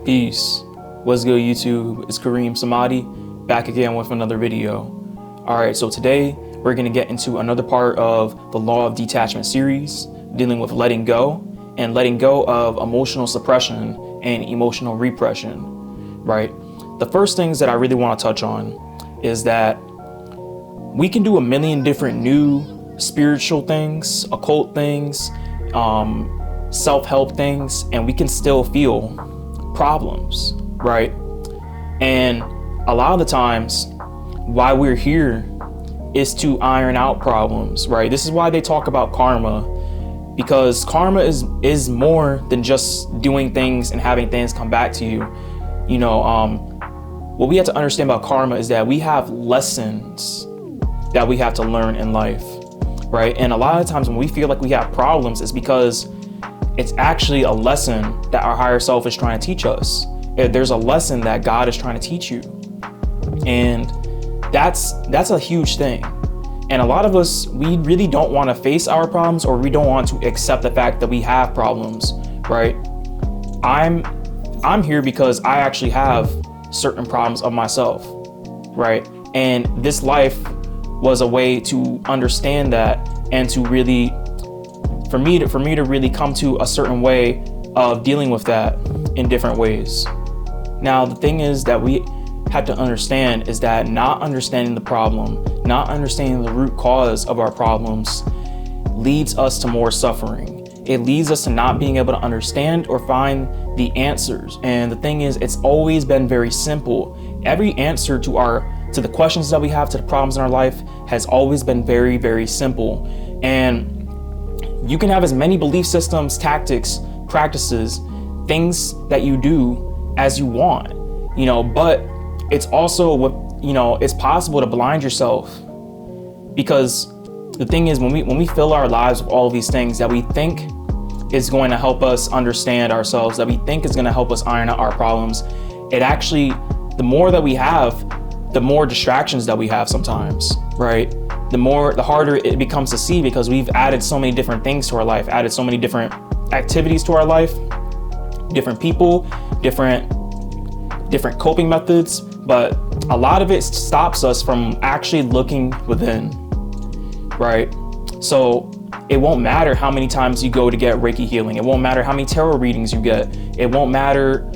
Peace. What's good, YouTube? It's Kareem Samadi back again with another video. Alright, so today we're going to get into another part of the Law of Detachment series, dealing with letting go of emotional suppression and emotional repression, right? The first things that I really want to touch on is that we can do a million different new spiritual things, occult things, self-help things, and we can still feel problems, right? And a lot of the times why we're here is to iron out problems, right? This is why they talk about karma, because karma is more than just doing things and having things come back to you. You know, what we have to understand about karma is that we have lessons that we have to learn in life, right? And a lot of times when we feel like we have problems, it's because it's actually a lesson that our higher self is trying to teach us. There's a lesson that God is trying to teach you. And that's a huge thing. And a lot of us, we really don't want to face our problems, or we don't want to accept the fact that we have problems, right? I'm here because I actually have certain problems of myself, right? And this life was a way to understand that, and to really for me to really come to a certain way of dealing with that in different ways. Now, the thing is that we have to understand is that not understanding the problem, not understanding the root cause of our problems leads us to more suffering. It leads us to not being able to understand or find the answers. And the thing is, it's always been very simple. Every answer to the questions that we have, to the problems in our life, has always been very, very simple. And you can have as many belief systems, tactics, practices, things that you do as you want, you know, but it's also it's possible to blind yourself, because the thing is, when we fill our lives with all of these things that we think is going to help us understand ourselves, that we think is going to help us iron out our problems, it actually, the more that we have, the more distractions that we have sometimes, right? The harder it becomes to see, because we've added so many different things to our life, added so many different activities to our life, different people, different coping methods, but a lot of it stops us from actually looking within, right? So it won't matter how many times you go to get Reiki healing. It won't matter how many tarot readings you get. It won't matter,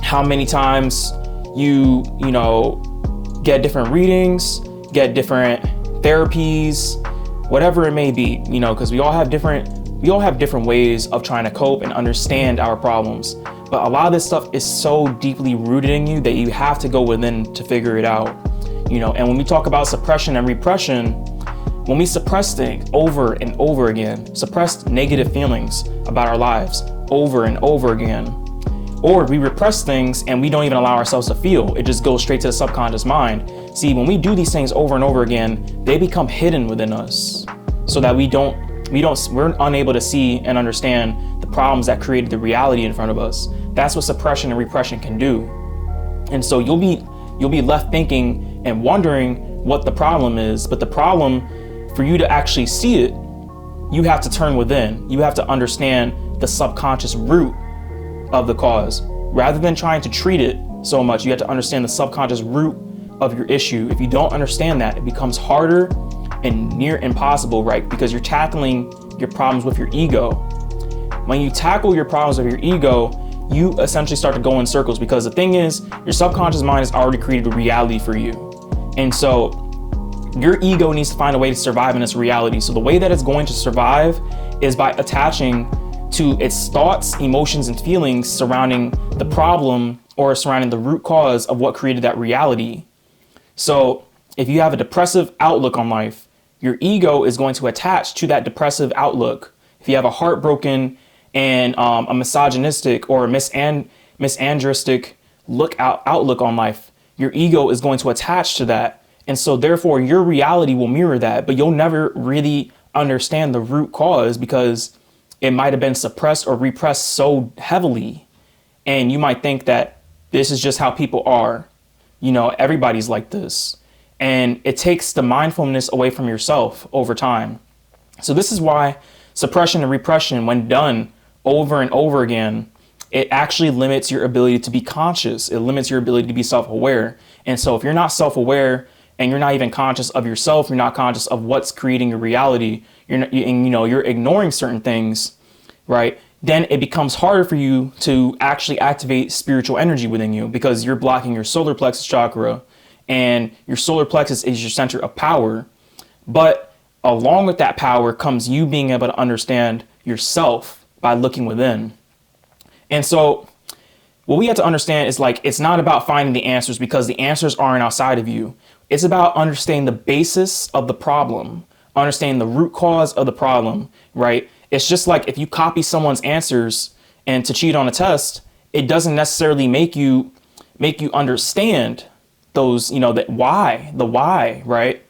how many times you get different readings, get different therapies, whatever it may be, because we all have different ways of trying to cope and understand our problems. But a lot of this stuff is so deeply rooted in you that you have to go within to figure it out, and when we talk about suppression and repression, when we suppress things over and over again, suppress negative feelings about our lives over and over again, or we repress things and we don't even allow ourselves to feel, it just goes straight to the subconscious mind. See, when we do these things over and over again, they become hidden within us, so that we're unable to see and understand the problems that created the reality in front of us. That's what suppression and repression can do. And so you'll be left thinking and wondering what the problem is, but the problem, for you to actually see it, you have to turn within. You have to understand the subconscious root of the cause. Rather than trying to treat it so much, you have to understand the subconscious root of your issue. If you don't understand that, it becomes harder and near impossible, right? Because you're tackling your problems with your ego. When you tackle your problems with your ego, you essentially start to go in circles, because the thing is, your subconscious mind has already created a reality for you. And so your ego needs to find a way to survive in this reality. So the way that it's going to survive is by attaching to its thoughts, emotions, and feelings surrounding the problem, or surrounding the root cause of what created that reality. So if you have a depressive outlook on life, your ego is going to attach to that depressive outlook. If you have a heartbroken and a misogynistic or a misandristic outlook on life, your ego is going to attach to that. And so therefore your reality will mirror that, but you'll never really understand the root cause, because it might have been suppressed or repressed so heavily. And you might think that this is just how people are. Everybody's like this. And it takes the mindfulness away from yourself over time. So this is why suppression and repression, when done over and over again, it actually limits your ability to be conscious. It limits your ability to be self-aware. And so if you're not self-aware and you're not even conscious of yourself, you're not conscious of what's creating your reality, you're ignoring certain things, right? Then it becomes harder for you to actually activate spiritual energy within you, because you're blocking your solar plexus chakra, and your solar plexus is your center of power. But along with that power comes you being able to understand yourself by looking within. And so what we have to understand is, like, it's not about finding the answers, because the answers aren't outside of you. It's about understanding the basis of the problem, understanding the root cause of the problem, right? It's just like if you copy someone's answers and to cheat on a test, it doesn't necessarily make you understand those, the why, right?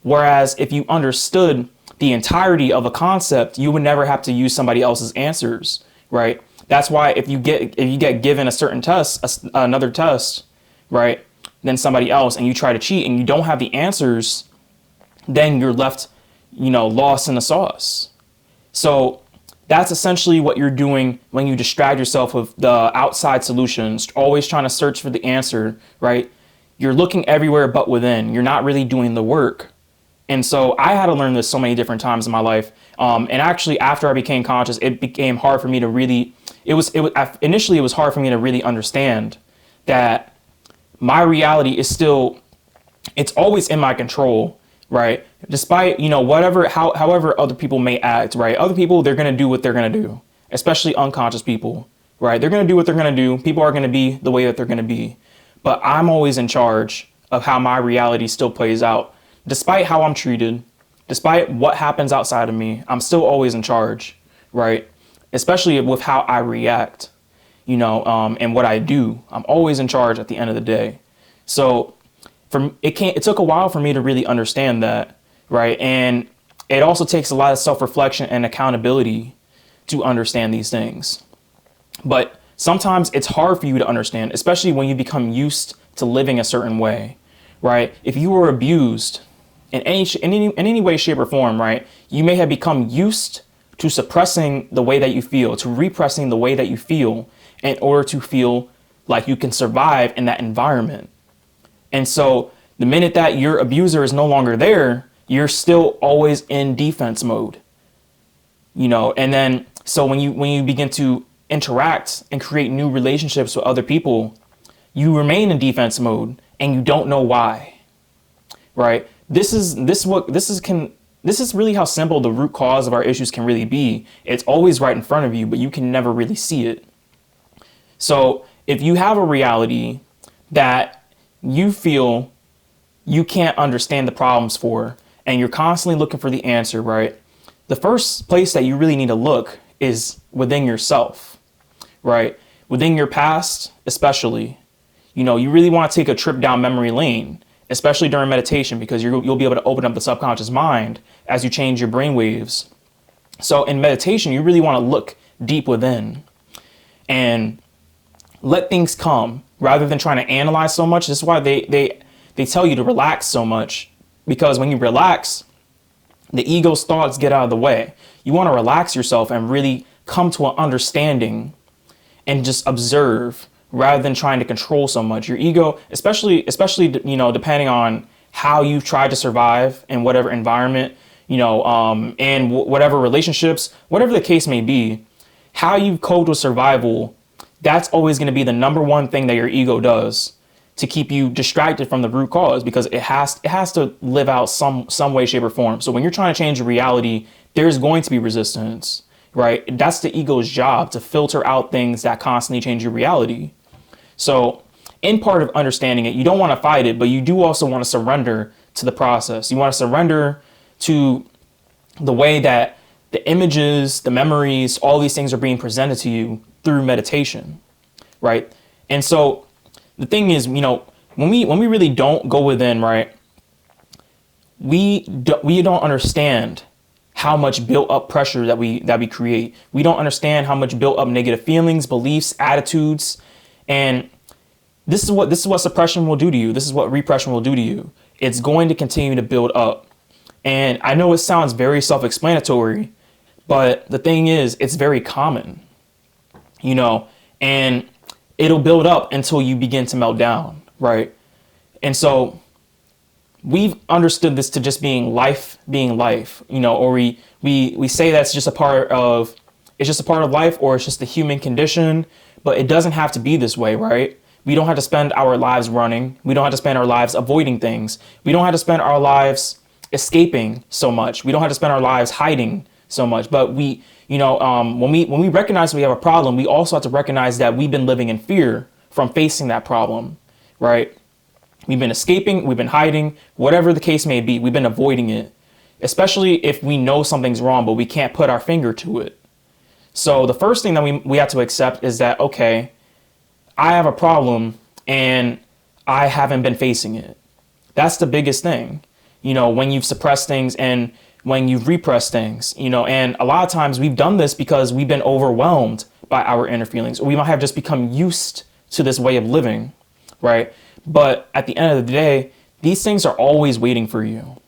Whereas if you understood the entirety of a concept, you would never have to use somebody else's answers, right? That's why if you get given a certain test, another test, right, than somebody else, and you try to cheat and you don't have the answers, then you're left, lost in the sauce. So that's essentially what you're doing when you distract yourself with the outside solutions, always trying to search for the answer, right? You're looking everywhere but within. You're not really doing the work. And so I had to learn this so many different times in my life. And actually, after I became conscious, it became hard for me to really, initially it was hard for me to really understand that my reality is still, it's always in my control, right? Despite, however other people may act, right? Other people, they're going to do what they're going to do, especially unconscious people, right? They're going to do what they're going to do. People are going to be the way that they're going to be. But I'm always in charge of how my reality still plays out. Despite how I'm treated, despite what happens outside of me, I'm still always in charge, right? Especially with how I react, and what I do. I'm always in charge at the end of the day. So it took a while for me to really understand that, right? And it also takes a lot of self-reflection and accountability to understand these things. But sometimes it's hard for you to understand, especially when you become used to living a certain way, right? If you were abused in any way, shape, or form, right, you may have become used to suppressing the way that you feel, to repressing the way that you feel, in order to feel like you can survive in that environment. And so the minute that your abuser is no longer there, you're still always in defense mode, and then so when you begin to interact and create new relationships with other people, you remain in defense mode and you don't know why, right? This is really how simple the root cause of our issues can really be. It's always right in front of you, but you can never really see it. So if you have a reality that you feel you can't understand the problems for, and you're constantly looking for the answer, right? The first place that you really need to look is within yourself, right? Within your past, especially. You really want to take a trip down memory lane, especially during meditation, because you'll be able to open up the subconscious mind as you change your brain waves. So in meditation, you really want to look deep within and let things come rather than trying to analyze so much. This is why they tell you to relax so much, because when you relax, the ego's thoughts get out of the way. You want to relax yourself and really come to an understanding and just observe rather than trying to control so much. Your ego, especially, depending on how you've tried to survive in whatever environment, and whatever relationships, whatever the case may be, how you coped with survival, that's always going to be the number one thing that your ego does to keep you distracted from the root cause, because it has to live out some way, shape, or form. So when you're trying to change your reality, there's going to be resistance, right? That's the ego's job, to filter out things that constantly change your reality. So in part of understanding it, you don't want to fight it, but you do also want to surrender to the process. You want to surrender to the way that the images, the memories, all these things are being presented to you through meditation, right? And so the thing is, when we really don't go within, right, we don't understand how much built up pressure that we create. We don't understand how much built up negative feelings, beliefs, attitudes. And this is what suppression will do to you. This is what repression will do to you. It's going to continue to build up. And I know it sounds very self-explanatory, but the thing is, it's very common, and it'll build up until you begin to melt down, right? And so we've understood this to just being life, or we say that's just a part of, it's just a part of life, or it's just the human condition, but it doesn't have to be this way, right? We don't have to spend our lives running. We don't have to spend our lives avoiding things. We don't have to spend our lives escaping so much. We don't have to spend our lives hiding so much. But when we recognize we have a problem, we also have to recognize that we've been living in fear from facing that problem, right? We've been escaping, we've been hiding, whatever the case may be, we've been avoiding it, especially if we know something's wrong, but we can't put our finger to it. So the first thing that we have to accept is that, okay, I have a problem and I haven't been facing it. That's the biggest thing, when you've suppressed things and when you've repressed things, and a lot of times we've done this because we've been overwhelmed by our inner feelings, or we might have just become used to this way of living, right? But at the end of the day, these things are always waiting for you.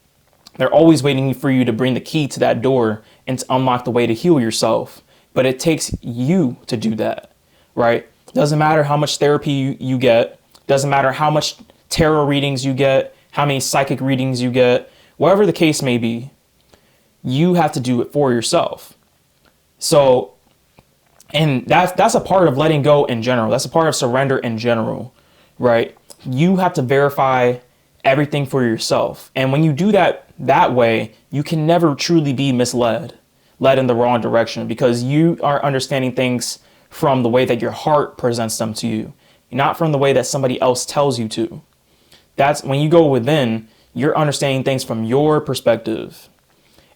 They're always waiting for you to bring the key to that door and to unlock the way to heal yourself. But it takes you to do that, right? Doesn't matter how much therapy you get. Doesn't matter how much tarot readings you get, how many psychic readings you get, whatever the case may be, you have to do it for yourself. So, and that's a part of letting go in general. That's a part of surrender in general, right? You have to verify everything for yourself. And when you do that way, you can never truly be led in the wrong direction, because you are understanding things from the way that your heart presents them to you, not from the way that somebody else tells you to. That's when you go within, you're understanding things from your perspective.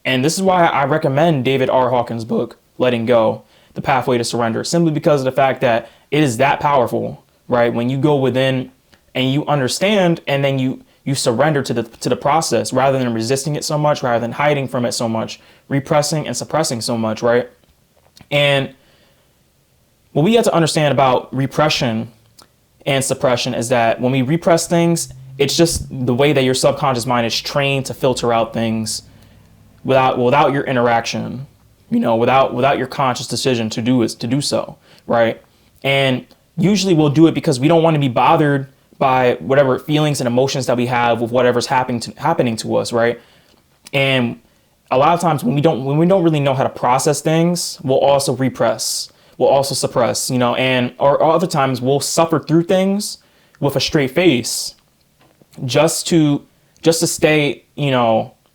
And this is why I recommend David R. Hawkins' book, Letting Go, The Pathway to Surrender, simply because of the fact that it is that powerful, right? When you go within and you understand, and then you surrender to the process, rather than resisting it so much, rather than hiding from it so much, repressing and suppressing so much, right? And what we have to understand about repression and suppression is that when we repress things, it's just the way that your subconscious mind is trained to filter out things without your interaction, without your conscious decision to do so, right? And usually we'll do it because we don't want to be bothered by whatever feelings and emotions that we have with whatever's happening to us, right? And a lot of times when we don't really know how to process things, we'll also repress, we'll also suppress, or other times we'll suffer through things with a straight face just to stay,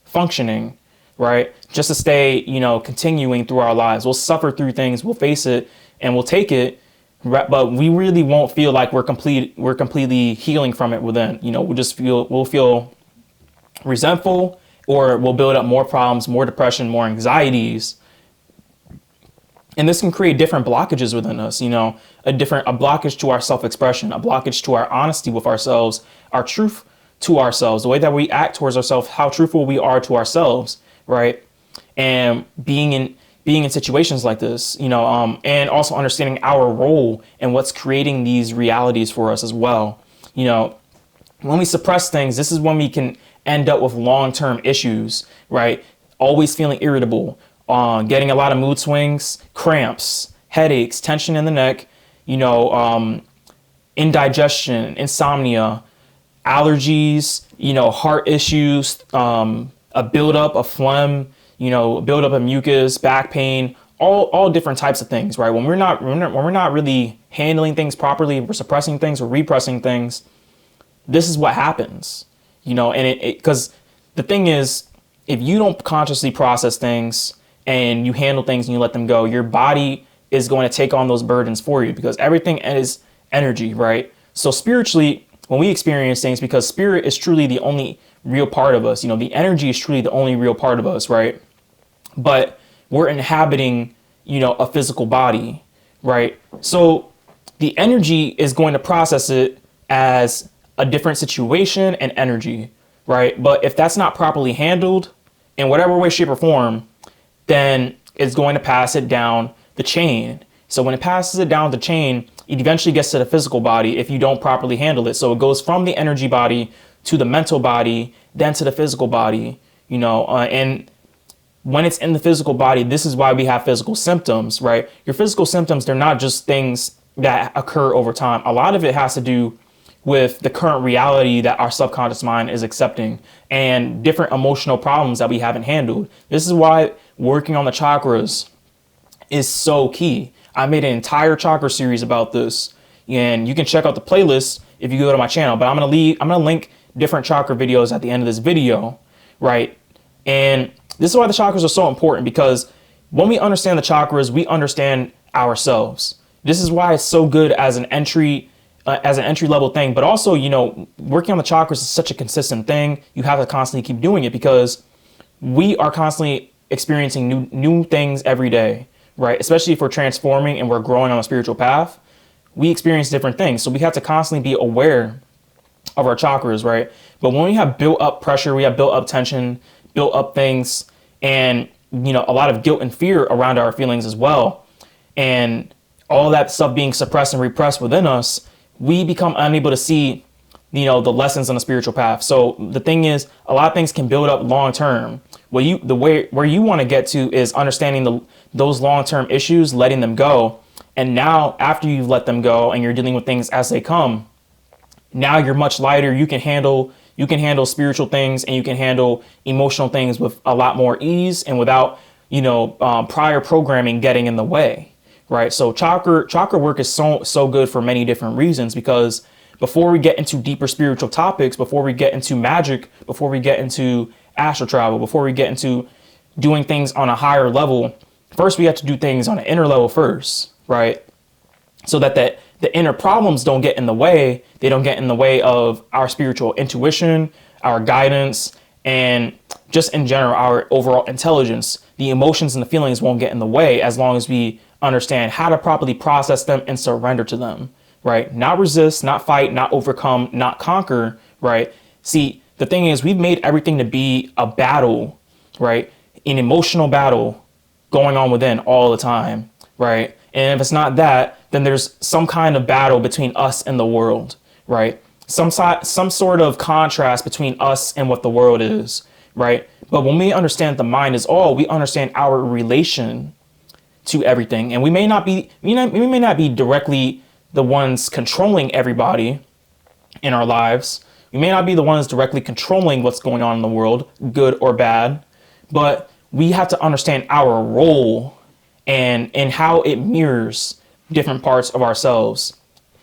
functioning, right? Just to stay, continuing through our lives. We'll suffer through things, we'll face it, and we'll take it, but we really won't feel like we're completely healing from it within. We'll feel resentful, or we'll build up more problems, more depression, more anxieties. And this can create different blockages within us, a blockage to our self-expression, a blockage to our honesty with ourselves, our truth to ourselves, the way that we act towards ourselves, how truthful we are to ourselves, right? And being in situations like this, and also understanding our role and what's creating these realities for us as well. When we suppress things, this is when we can end up with long-term issues, right? Always feeling irritable, getting a lot of mood swings, cramps, headaches, tension in the neck, indigestion, insomnia, allergies, heart issues, a buildup of phlegm, buildup of mucus, back pain, all different types of things, right? When we're not really handling things properly, we're suppressing things, we're repressing things. This is what happens, and because the thing is, if you don't consciously process things and you handle things and you let them go, your body is going to take on those burdens for you, because everything is energy, right? So spiritually, when we experience things, because spirit is truly the only real part of us, the energy is truly the only real part of us, right? But we're inhabiting, a physical body, right? So the energy is going to process it as a different situation and energy, right? But if that's not properly handled in whatever way, shape, or form, then it's going to pass it down the chain. So when it passes it down the chain, it eventually gets to the physical body if you don't properly handle it. So it goes from the energy body to the mental body, then to the physical body, and when it's in the physical body, this is why we have physical symptoms, right? Your physical symptoms, they're not just things that occur over time. A lot of it has to do with the current reality that our subconscious mind is accepting and different emotional problems that we haven't handled. This is why working on the chakras is so key. I made an entire chakra series about this, and you can check out the playlist if you go to my channel, but I'm gonna link different chakra videos at the end of this video, right? And this is why the chakras are so important, because when we understand the chakras, we understand ourselves. This is why it's so good as an entry level thing, but also, you know, working on the chakras is such a consistent thing. You have to constantly keep doing it because we are constantly experiencing new things every day, right? Especially if we're transforming and we're growing on a spiritual path, we experience different things. So we have to constantly be aware of our chakras, right? But when we have built up pressure, we have built up tension, built up things, and, you know, a lot of guilt and fear around our feelings as well, and all that stuff being suppressed and repressed within us, we become unable to see, you know, the lessons on the spiritual path. So the thing is, a lot of things can build up long term. Where you want to get to is understanding those long term issues, letting them go. And now, after you've let them go and you're dealing with things as they come, now you're much lighter. You can handle spiritual things, and you can handle emotional things with a lot more ease and without, you know, prior programming getting in the way. Right. So chakra work is so good for many different reasons, because before we get into deeper spiritual topics, before we get into magic, before we get into astral travel, before we get into doing things on a higher level, first we have to do things on an inner level first. Right. So that the inner problems don't get in the way. They don't get in the way of our spiritual intuition, our guidance, and just in general, our overall intelligence. The emotions and the feelings won't get in the way as long as we understand how to properly process them and surrender to them, right? Not resist, not fight, not overcome, not conquer, right? See, the thing is, we've made everything to be a battle, right? An emotional battle going on within all the time, right? And if it's not that, then there's some kind of battle between us and the world, right? Some sort of contrast between us and what the world is, right? But when we understand the mind is all, we understand our relation to everything. And we may not be directly the ones controlling everybody in our lives. We may not be the ones directly controlling what's going on in the world, good or bad, but we have to understand our role and how it mirrors different parts of ourselves.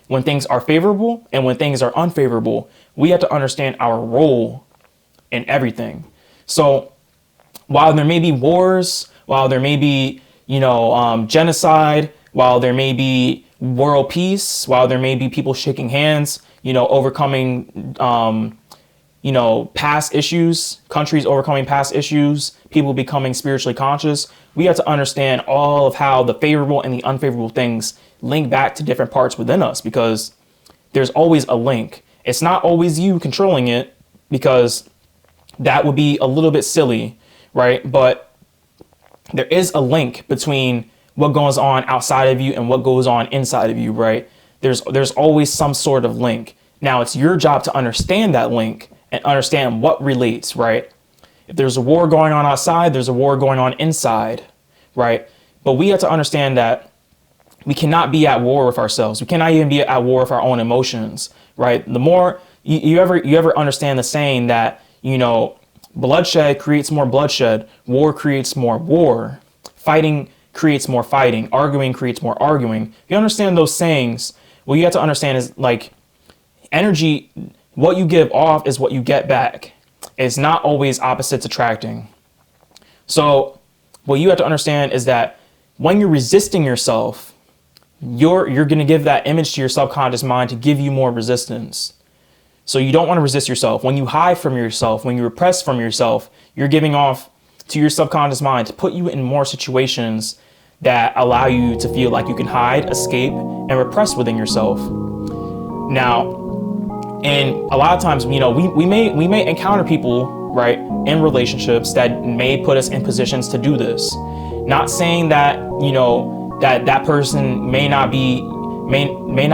When things are favorable and when things are unfavorable, we have to understand our role in everything. So while there may be wars, while there may be, you know, genocide, while there may be world peace, while there may be people shaking hands, you know, overcoming, you know, past issues, countries overcoming past issues, people becoming spiritually conscious, we have to understand all of how the favorable and the unfavorable things link back to different parts within us, because there's always a link. It's not always you controlling it, because that would be a little bit silly, right? But there is a link between what goes on outside of you and what goes on inside of you, right? There's always some sort of link. Now it's your job to understand that link and understand what relates, right? If there's a war going on outside, there's a war going on inside, right? But we have to understand that we cannot be at war with ourselves. We cannot even be at war with our own emotions, right? The more you ever understand the saying that, you know, bloodshed creates more bloodshed, war creates more war, fighting creates more fighting, arguing creates more arguing. If you understand those sayings, what you have to understand is, like, energy, what you give off is what you get back. It's not always opposites attracting. So what you have to understand is that when you're resisting yourself, you're going to give that image to your subconscious mind to give you more resistance. So you don't want to resist yourself. When you hide from yourself, when you repress from yourself, you're giving off to your subconscious mind to put you in more situations that allow you to feel like you can hide, escape, and repress within yourself. Now, and a lot of times, you know, we may encounter people, right, in relationships that may put us in positions to do this. Not saying that, you know, that person may not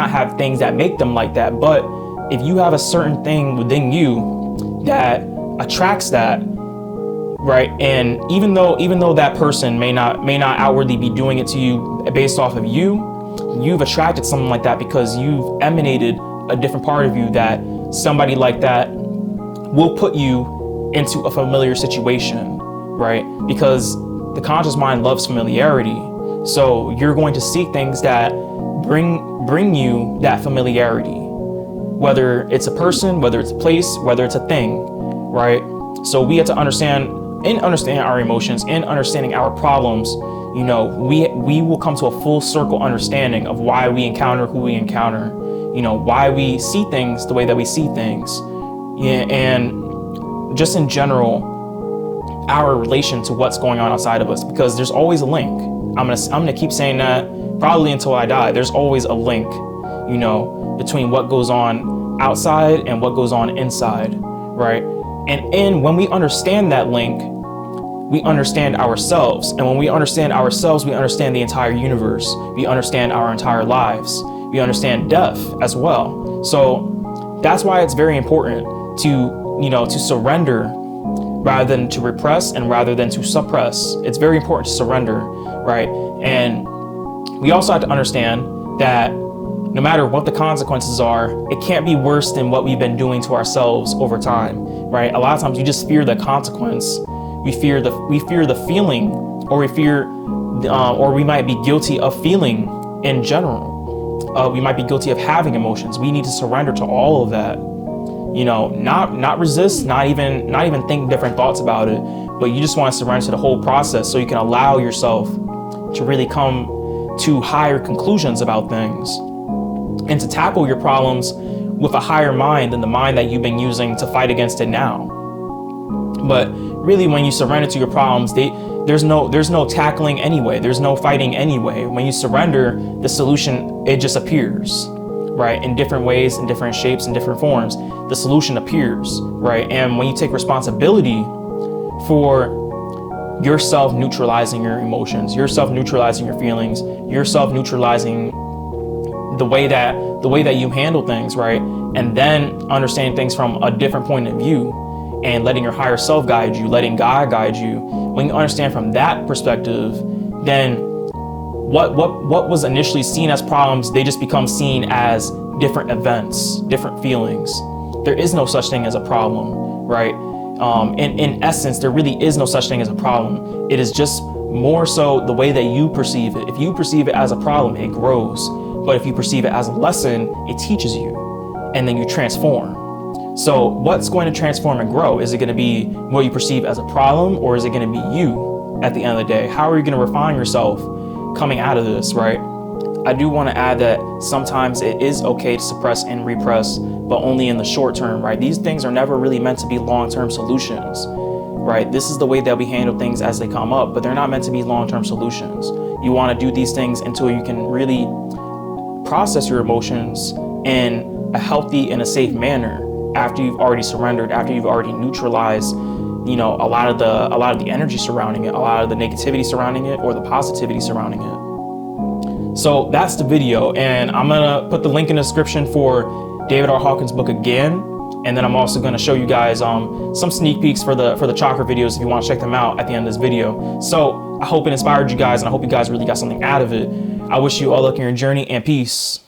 have things that make them like that, but if you have a certain thing within you that attracts that, right, and even though that person may not outwardly be doing it to you based off of you, you've attracted something like that because you've emanated a different part of you that somebody like that will put you into a familiar situation, right? Because the conscious mind loves familiarity. So you're going to seek things that bring you that familiarity, whether it's a person, whether it's a place, whether it's a thing, right? So we have to understand our emotions, in understanding our problems, you know, we will come to a full circle understanding of why we encounter who we encounter, you know, why we see things the way that we see things. Yeah, and just in general, our relation to what's going on outside of us, because there's always a link. I'm gonna keep saying that probably until I die. There's always a link, you know, between what goes on outside and what goes on inside, right? And when we understand that link, we understand ourselves. And when we understand ourselves, we understand the entire universe. We understand our entire lives. We understand death as well. So that's why it's very important to, you know, to surrender rather than to repress and rather than to suppress. It's very important to surrender, right? And we also have to understand that no matter what the consequences are, it can't be worse than what we've been doing to ourselves over time, right? A lot of times you just fear the consequence. We fear the feeling, or we might be guilty of feeling in general. We might be guilty of having emotions. We need to surrender to all of that. You know, not resist, not even think different thoughts about it, but you just want to surrender to the whole process so you can allow yourself to really come to higher conclusions about things and to tackle your problems with a higher mind than the mind that you've been using to fight against it now. But really, when you surrender to your problems, there's no tackling anyway. There's no fighting anyway. When you surrender, the solution, it just appears, right? In different ways, in different shapes, in different forms, the solution appears, right? And when you take responsibility for yourself neutralizing your emotions, yourself neutralizing your feelings, yourself neutralizing the way that you handle things, right? And then understanding things from a different point of view and letting your higher self guide you, letting God guide you. When you understand from that perspective, then what was initially seen as problems, they just become seen as different events, different feelings. There is no such thing as a problem, right? In essence, there really is no such thing as a problem. It is just more so the way that you perceive it. If you perceive it as a problem, it grows. But if you perceive it as a lesson, it teaches you, and then you transform. So what's going to transform and grow? Is it going to be what you perceive as a problem, or is it going to be you at the end of the day? How are you going to refine yourself coming out of this, right? I do want to add that sometimes it is okay to suppress and repress, but only in the short term, right? These things are never really meant to be long-term solutions, right? This is the way that we handle things as they come up, but they're not meant to be long-term solutions. You want to do these things until you can really process your emotions in a healthy and a safe manner after you've already surrendered, after you've already neutralized, you know, a lot of the energy surrounding it, a lot of the negativity surrounding it, or the positivity surrounding it. So that's the video, and I'm gonna put the link in the description for David R. Hawkins' book again, and then I'm also gonna show you guys some sneak peeks for the chakra videos if you want to check them out at the end of this video. So I hope it inspired you guys, and I hope you guys really got something out of it. I wish you all luck in your journey, and peace.